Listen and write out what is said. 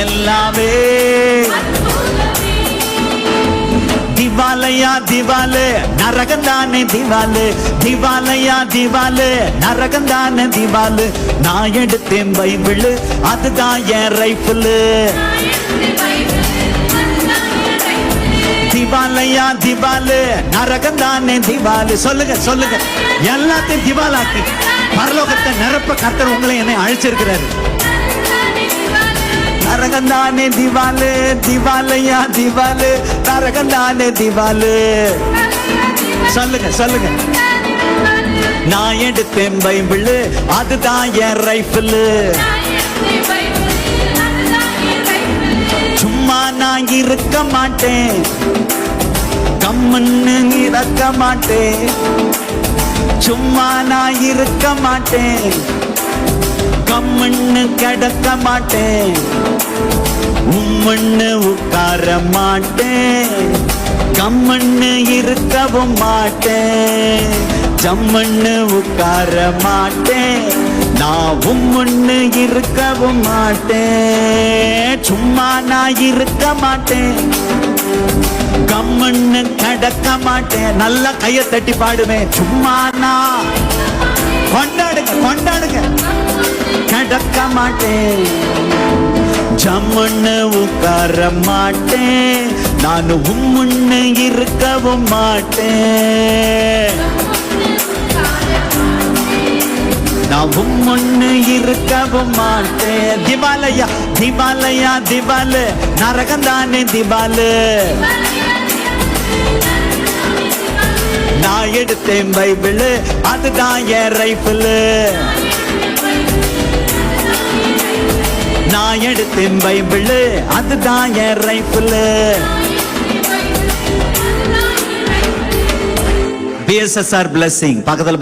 எல்லாமே திவாலையா திவாலு நரகந்தானே திவாலு, திவாலையா திவாலு நரகந்தானே திவாலு. நான் எடுத்தேன் பைபிள், அதுதான் என் ரைஃபிள். திவாலையா திவாலு நரகந்தானே திவாலு. சொல்லுங்க சொல்லுங்க, எல்லாத்தையும் திவாலாக்கி பரலோகத்தை நிரப்ப கர்த்தர் உங்களை என்னை அழைச்சிருக்கிறாரு. நரகந்தானே திவாலு, திவாலையா திவாலு நரகந்தானே திவாலு. சொல்லுங்க சொல்லுங்க, நான் எடுத்தேன் பைபிள், அதுதான் என் ரைஃபிள். சும்மா நான் இருக்க மாட்டேன், கம்முன்னு இறக்க மாட்டேன். சும்மா நான் இருக்க மாட்டேன், கம்முன்னு கிடக்க மாட்டேன். உம்முன்னு உட்கார மாட்டேன், கம்முன்னு இருக்கவும் மாட்டேன். ஜம்முன்னு உட்கார மாட்டேன், நான் உம்முன்னு இருக்கவும் மாட்டேன். சும்மா நான் இருக்க மாட்டேன், கம்முன்னு கிடக்க மாட்டேன். நல்லா கையை தட்டி பாடுவேன். சும்மா நான் கொண்டாடுங்க கொண்டாடுங்க, கிடக்க மாட்டேன், ஜம்முன்னு உட்கார மாட்டேன். நான் உம்முன்னு இருக்கவும் மாட்டேன், நான் உம்முன்னு இருக்கவும் மாட்டேன். திவாலையா திவாலையா திவாலு நரகந்தானே திவாலு. நான் எடுத்தேன் பைபிள், அதுதான் என் ரைஃபிள். நான் எடுத்தேன் பைபிள், அதுதான் என் ரைஃபிள். BSSR blessing பக்கத்துல